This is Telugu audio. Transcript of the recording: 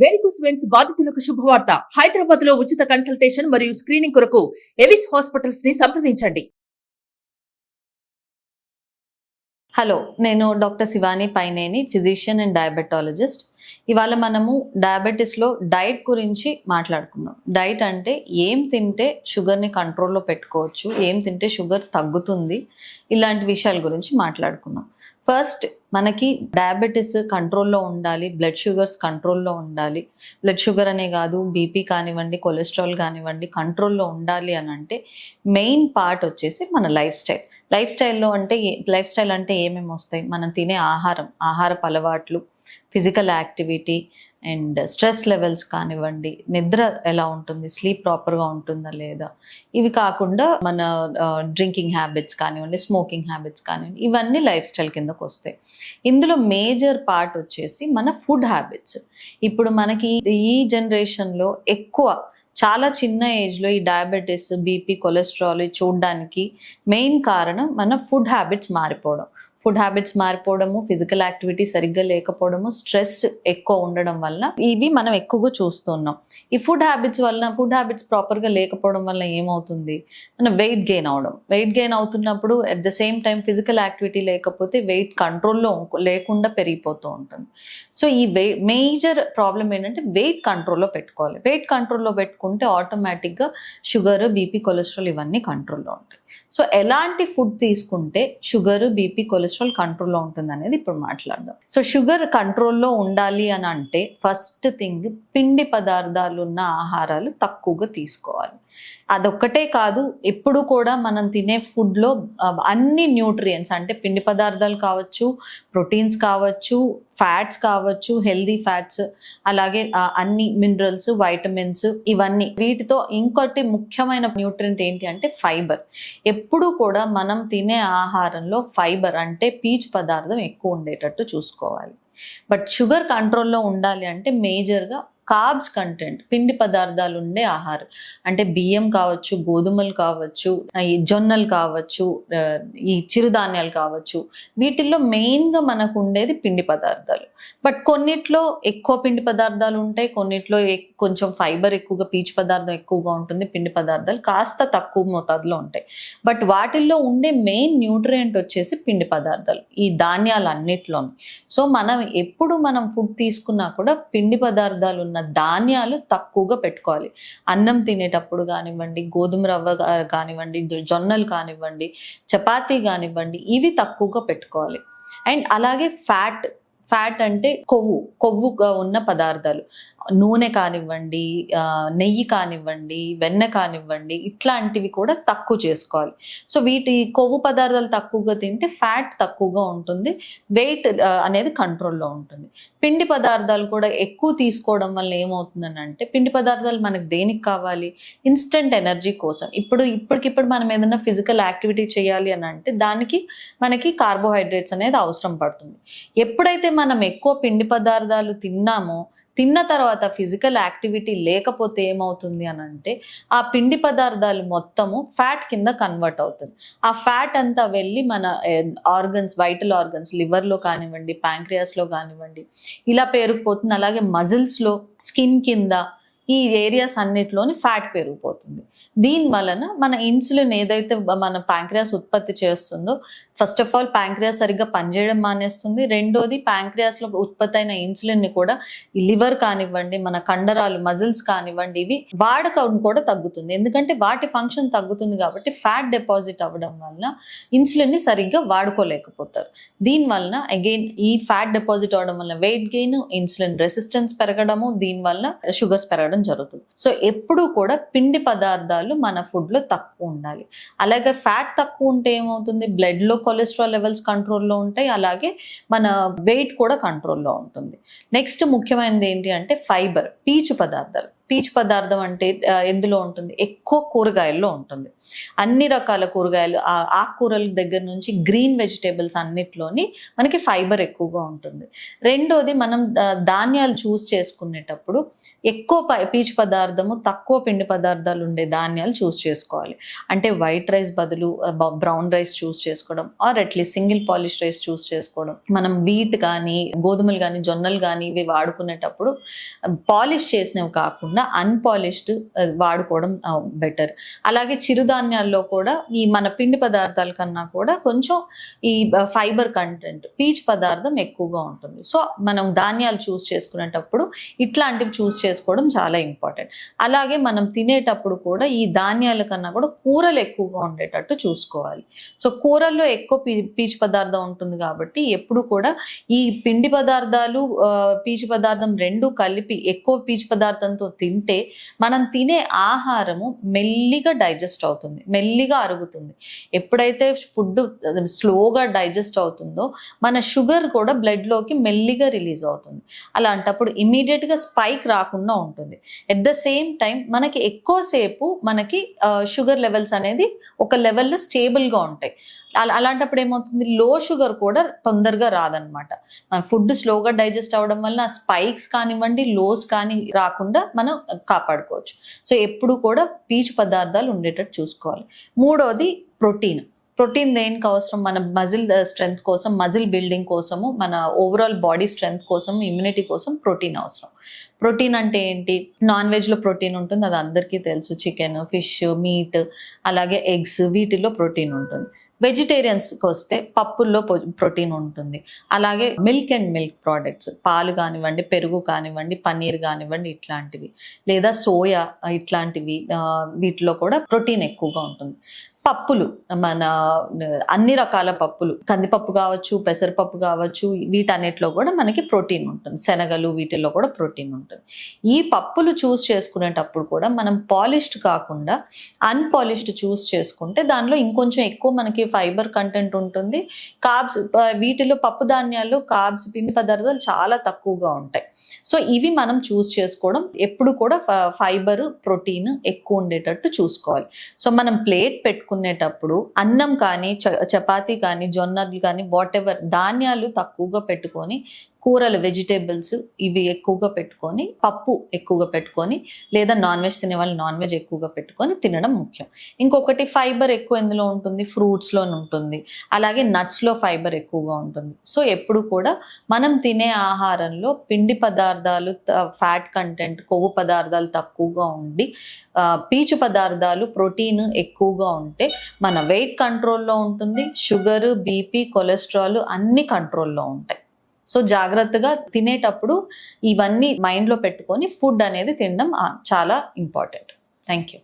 వెరికోస్ వెయిన్స్ బాధితులకు శుభవార్త. హైదరాబాద్ లో ఉచిత కన్సల్టేషన్ మరియు స్క్రీనింగ్ కొరకు ఎవిస్ హాస్పిటల్స్ ని సంప్రదించండి. హలో, నేను doctor Shivani Paineni, physician and diabetologist. ఇవాళ మనము డయాబెటీస్లో డైట్ గురించి మాట్లాడుకుందాం. డైట్ అంటే ఏం తింటే షుగర్ని కంట్రోల్లో పెట్టుకోవచ్చు, ఏం తింటే షుగర్ తగ్గుతుంది, ఇలాంటి విషయాల గురించి మాట్లాడుకుందాం. ఫస్ట్, మనకి డయాబెటీస్ కంట్రోల్లో ఉండాలి, బ్లడ్ షుగర్స్ కంట్రోల్లో ఉండాలి. బ్లడ్ షుగర్ అనే కాదు, బీపీ కానివ్వండి, కొలెస్ట్రాల్ కానివ్వండి, కంట్రోల్లో ఉండాలి అని అంటే మెయిన్ పార్ట్ వచ్చేసి మన లైఫ్ స్టైల్. లైఫ్ స్టైల్ అంటే ఏమేమి వస్తాయి? మనం తినే ఆహారపు అలవాట్లు, physical activity and stress levels కానివ్వండి, నిద్ర ఎలా ఉంటుంది, స్లీప్ ప్రాపర్గా ఉంటుందా లేదా, ఇవి కాకుండా మన డ్రింకింగ్ హ్యాబిట్స్ కానివ్వండి, స్మోకింగ్ హ్యాబిట్స్ కానివ్వండి, ఇవన్నీ లైఫ్ స్టైల్ కిందకు వస్తాయి. ఇందులో మేజర్ పార్ట్ వచ్చేసి మన ఫుడ్ హ్యాబిట్స్. ఇప్పుడు మనకి ఈ జనరేషన్లో చాలా చిన్న ఏజ్లో ఈ డయాబెటీస్, బీపీ, కొలెస్ట్రాల్ చూడడానికి మెయిన్ కారణం మన ఫుడ్ హ్యాబిట్స్ మారిపోవడము, ఫిజికల్ యాక్టివిటీ సరిగ్గా లేకపోవడము, స్ట్రెస్ ఎక్కువ ఉండడం వల్ల ఇవి మనం ఎక్కువగా చూస్తున్నాం. ఈ ఫుడ్ హ్యాబిట్స్ ప్రాపర్గా లేకపోవడం వల్ల ఏమవుతుంది? మన వెయిట్ గెయిన్ అవుతున్నప్పుడు at the same time physical activity లేకపోతే వెయిట్ కంట్రోల్లో లేకుండా పెరిగిపోతూ ఉంటుంది. సో ఈ మేజర్ ప్రాబ్లం ఏంటంటే వెయిట్ కంట్రోల్లో పెట్టుకోవాలి. వెయిట్ కంట్రోల్లో పెట్టుకుంటే ఆటోమేటిక్గా షుగర్, బీపీ, కొలెస్ట్రాల్ ఇవన్నీ కంట్రోల్లో ఉంటాయి. సో ఎలాంటి ఫుడ్ తీసుకుంటే షుగర్, బీపీ, కొలెస్ట్రాల్ కంట్రోల్లో ఉంటుంది అనేది ఇప్పుడు మాట్లాడదాం. సో షుగర్ కంట్రోల్లో ఉండాలి అని అంటే ఫస్ట్ థింగ్, పిండి పదార్థాలు ఉన్న ఆహారాలు తక్కువగా తీసుకోవాలి. అదొక్కటే కాదు, ఎప్పుడు కూడా మనం తినే ఫుడ్లో అన్ని న్యూట్రియంట్స్ అంటే పిండి పదార్థాలు కావచ్చు, ప్రోటీన్స్ కావచ్చు, ఫ్యాట్స్ కావచ్చు, హెల్దీ ఫ్యాట్స్, అలాగే అన్ని మినరల్స్, వైటమిన్స్, ఇవన్నీ. వీటితో ఇంకోటి ముఖ్యమైన న్యూట్రియంట్ ఏంటి అంటే ఫైబర్. ఎప్పుడు కూడా మనం తినే ఆహారంలో ఫైబర్ అంటే పీచు పదార్థం ఎక్కువ ఉండేటట్టు చూసుకోవాలి. బట్ షుగర్ కంట్రోల్లో ఉండాలి అంటే మేజర్గా కార్బ్స్ కంటెంట్, పిండి పదార్థాలు ఉండే ఆహారం అంటే బియ్యం కావచ్చు, గోధుమలు కావచ్చు, ఈ జొన్నలు కావచ్చు, ఈ చిరుధాన్యాలు కావచ్చు, వీటిల్లో మెయిన్గా మనకు ఉండేది పిండి పదార్థాలు. బట్ కొన్నిట్లో ఎక్కువ పిండి పదార్థాలు ఉంటాయి, కొన్నిట్లో కొంచెం ఫైబర్ ఎక్కువగా, పీచు పదార్థం ఎక్కువగా ఉంటుంది, పిండి పదార్థాలు కాస్త తక్కువ మోతాదులో ఉంటాయి. బట్ వాటిల్లో ఉండే మెయిన్ న్యూట్రియంట్ వచ్చేసి పిండి పదార్థాలు, ఈ ధాన్యాలన్నిట్లోని. సో మనం ఫుడ్ తీసుకున్నా కూడా పిండి పదార్థాలు ఉన్న ధాన్యాలు తక్కువగా పెట్టుకోవాలి. అన్నం తినేటప్పుడు కానివ్వండి, గోధుమ రవ్వ కానివ్వండి, జొన్నలు కానివ్వండి, చపాతీ కానివ్వండి, ఇవి తక్కువగా పెట్టుకోవాలి. అండ్ అలాగే ఫ్యాట్ అంటే కొవ్వుగా ఉన్న పదార్థాలు, నూనె కానివ్వండి, నెయ్యి కానివ్వండి, వెన్న కానివ్వండి, ఇట్లాంటివి కూడా తక్కువ చేసుకోవాలి. సో వీటి కొవ్వు పదార్థాలు తక్కువగా తింటే ఫ్యాట్ తక్కువగా ఉంటుంది, వెయిట్ అనేది కంట్రోల్లో ఉంటుంది. పిండి పదార్థాలు కూడా ఎక్కువ తీసుకోవడం వల్ల ఏమవుతుందని అంటే, పిండి పదార్థాలు మనకు దేనికి కావాలి? ఇన్స్టెంట్ ఎనర్జీ కోసం. ఇప్పటికిప్పుడు మనం ఏదైనా ఫిజికల్ యాక్టివిటీ చేయాలి అని అంటే దానికి మనకి కార్బోహైడ్రేట్స్ అనేది అవసరం పడుతుంది. ఎప్పుడైతే మనం ఎక్కువ పిండి పదార్థాలు తిన్న తర్వాత ఫిజికల్ యాక్టివిటీ లేకపోతే ఏమవుతుంది అని అంటే ఆ పిండి పదార్థాలు మొత్తము ఫ్యాట్ కింద కన్వర్ట్ అవుతుంది. ఆ ఫ్యాట్ అంతా వెళ్ళి మన ఆర్గన్స్, వైటల్ ఆర్గన్స్, లివర్లో కానివ్వండి, ప్యాంక్రియాస్లో కానివ్వండి, ఇలా పేరుకుపోతుంది. అలాగే మజిల్స్లో, స్కిన్ కింద, ఈ ఏరియాస్ అన్నిటిలోని ఫ్యాట్ పెరిగిపోతుంది. దీని వలన మన ఇన్సులిన్ ఏదైతే మన ప్యాంక్రియాస్ ఉత్పత్తి చేస్తుందో, ఫస్ట్ ఆఫ్ ఆల్ ప్యాంక్రియాస్ సరిగ్గా పనిచేయడం మానేస్తుంది. రెండోది, ప్యాంక్రియాస్లో ఉత్పత్తి అయిన ఇన్సులిన్ని కూడా ఈ లివర్ కానివ్వండి, మన కండరాలు, మజిల్స్ కానివ్వండి, ఇవి వాడకం కూడా తగ్గుతుంది. ఎందుకంటే వాటి ఫంక్షన్ తగ్గుతుంది కాబట్టి ఫ్యాట్ డిపాజిట్ అవ్వడం వలన ఇన్సులిన్ని సరిగ్గా వాడుకోలేకపోతారు. దీనివలన అగైన్ ఈ ఫ్యాట్ డిపాజిట్ అవ్వడం వల్ల వెయిట్ గెయిన్, ఇన్సులిన్ రెసిస్టెన్స్ పెరగడము, దీనివల్ల షుగర్స్ పెరగడం జరుగుతుంది. సో ఎప్పుడు కూడా పిండి పదార్థాలు మన ఫుడ్లో తక్కువ ఉండాలి. అలాగే ఫ్యాట్ తక్కువ ఉంటే ఏమవుతుంది? బ్లడ్లో కొలెస్ట్రాల్ లెవెల్స్ కంట్రోల్లో ఉంటాయి, అలాగే మన వెయిట్ కూడా కంట్రోల్లో ఉంటుంది. నెక్స్ట్ ముఖ్యమైనది ఏంటి అంటే ఫైబర్, పీచు పీచు పదార్థం అంటే ఎందులో ఉంటుంది? ఎక్కువ కూరగాయల్లో ఉంటుంది. అన్ని రకాల కూరగాయలు, ఆకుకూరల దగ్గర నుంచి గ్రీన్ వెజిటేబుల్స్ అన్నిట్లోని మనకి ఫైబర్ ఎక్కువగా ఉంటుంది. రెండోది, మనం ధాన్యాలు చూస్ చేసుకునేటప్పుడు ఎక్కువ పీచు పదార్థము, తక్కువ పిండి పదార్థాలు ఉండే ధాన్యాలు చూస్ చేసుకోవాలి. అంటే వైట్ రైస్ బదులు బ్రౌన్ రైస్ చూస్ చేసుకోవడం, or at least single polish rice choose చేసుకోవడం. మనం వీట్ కానీ, గోధుమలు కానీ, జొన్నలు కానీ ఇవి వాడుకునేటప్పుడు పాలిష్ చేసినవి కాకుండా అన్పాలిష్డ్ వాడుకోవడం బెటర్. అలాగే చిరుధాన్యాల్లో కూడా ఈ మన పిండి పదార్థాల కన్నా కూడా కొంచెం ఈ ఫైబర్ కంటెంట్, పీచు పదార్థం ఎక్కువగా ఉంటుంది. సో మనం ధాన్యాలు చూస్ చేసుకునేటప్పుడు ఇట్లాంటివి చూస్ చేసుకోవడం చాలా ఇంపార్టెంట్. అలాగే మనం తినేటప్పుడు కూడా ఈ ధాన్యాల కన్నా కూడా కూరలు ఎక్కువగా ఉండేటట్టు చూసుకోవాలి. సో కూరల్లో ఎక్కువ పీచు పదార్థం ఉంటుంది కాబట్టి ఎప్పుడు కూడా ఈ పిండి పదార్థాలు, పీచు పదార్థం రెండు కలిపి ఎక్కువ పీచు పదార్థంతో తింటే మనం తినే ఆహారము మెల్లిగా డైజెస్ట్ అవుతుంది, మెల్లిగా అరుగుతుంది. ఎప్పుడైతే ఫుడ్ స్లోగా డైజెస్ట్ అవుతుందో మన షుగర్ కూడా బ్లడ్లోకి మెల్లిగా రిలీజ్ అవుతుంది. అలాంటప్పుడు ఇమీడియట్గా స్పైక్ రాకుండా ఉంటుంది. ఎట్ ద సేమ్ టైం మనకి ఎక్కువసేపు మనకి షుగర్ లెవెల్స్ అనేది ఒక లెవెల్లో స్టేబుల్గా ఉంటాయి. అలాంటప్పుడు ఏమవుతుంది, లో షుగర్ కూడా తొందరగా రాదనమాట. మన ఫుడ్ స్లోగా డైజెస్ట్ అవ్వడం వల్ల స్పైక్స్ కానివ్వండి, లోస్ కానీ రాకుండా మనం కాపాడుకోవచ్చు. సో ఎప్పుడు కూడా పీచు పదార్థాలు ఉండేటట్టు చూసుకోవాలి. మూడోది ప్రోటీన్. ప్రోటీన్ దేనికి అవసరం? మన మజిల్ స్ట్రెంగ్త్ కోసం, మజిల్ బిల్డింగ్ కోసము, మన ఓవరాల్ బాడీ స్ట్రెంగ్త్ కోసం, ఇమ్యూనిటీ కోసం ప్రోటీన్ అవసరం. ప్రోటీన్ అంటే ఏంటి? నాన్ వెజ్లో ప్రోటీన్ ఉంటుంది, అది అందరికీ తెలుసు. చికెన్, ఫిష్, మీట్, అలాగే ఎగ్స్, వీటిల్లో ప్రోటీన్ ఉంటుంది. వెజిటేరియన్స్కి వస్తే పప్పుల్లో ప్రోటీన్ ఉంటుంది. అలాగే మిల్క్ అండ్ మిల్క్ ప్రోడక్ట్స్, పాలు కానివ్వండి, పెరుగు కానివ్వండి, పన్నీర్ కానివ్వండి, ఇట్లాంటివి, లేదా సోయా ఇట్లాంటివి, వీటిలో కూడా ప్రోటీన్ ఎక్కువగా ఉంటుంది. పప్పులు, మన అన్ని రకాల పప్పులు, కందిపప్పు కావచ్చు, పెసరపప్పు కావచ్చు, వీటన్నిటిలో కూడా మనకి ప్రోటీన్ ఉంటుంది. శనగలు, వీటిల్లో కూడా ప్రోటీన్ ఉంటుంది. ఈ పప్పులు చూస్ చేసుకునేటప్పుడు కూడా మనం పాలిష్డ్ కాకుండా అన్పాలిష్డ్ చూస్ చేసుకుంటే దానిలో ఇంకొంచెం ఎక్కువ మనకి ఫైబర్ కంటెంట్ ఉంటుంది. కార్బ్స్, వీటిలో పప్పు ధాన్యాలు కార్బ్స్, పిండి పదార్థాలు చాలా తక్కువగా ఉంటాయి. సో ఇవి మనం చూస్ చేసుకోవడం, ఎప్పుడు కూడా ఫైబర్, ప్రోటీన్ ఎక్కువ ఉండేటట్టు చూసుకోవాలి. సో మనం ప్లేట్ పెట్టుకునేటప్పుడు అన్నం కానీ, చపాతీ కానీ, జొన్నలు కానీ, వాట్ ఎవర్ ధాన్యాలు తక్కువగా పెట్టుకొని, కూరలు, వెజిటేబుల్స్ ఇవి ఎక్కువగా పెట్టుకొని, పప్పు ఎక్కువగా పెట్టుకొని, లేదా నాన్ వెజ్ తినే వాళ్ళు నాన్ వెజ్ ఎక్కువగా పెట్టుకొని తినడం ముఖ్యం. ఇంకొకటి, ఫైబర్ ఎక్కువ ఎందులో ఉంటుంది? ఫ్రూట్స్లో ఉంటుంది. అలాగే నట్స్లో ఫైబర్ ఎక్కువగా ఉంటుంది. సో ఎప్పుడు కూడా మనం తినే ఆహారంలో పిండి పదార్థాలు, ఫ్యాట్ కంటెంట్, కొవ్వు పదార్థాలు తక్కువగా ఉండి, పీచు పదార్థాలు, ప్రోటీన్ ఎక్కువగా ఉంటే మన వెయిట్ కంట్రోల్లో ఉంటుంది. షుగర్, బీపీ, కొలెస్ట్రాల్ అన్ని కంట్రోల్లో ఉంటాయి. సో జాగ్రత్తగా తినేటప్పుడు ఇవన్నీ మైండ్లో పెట్టుకొని ఫుడ్ అనేది తినడం చాలా ఇంపార్టెంట్. Thank you.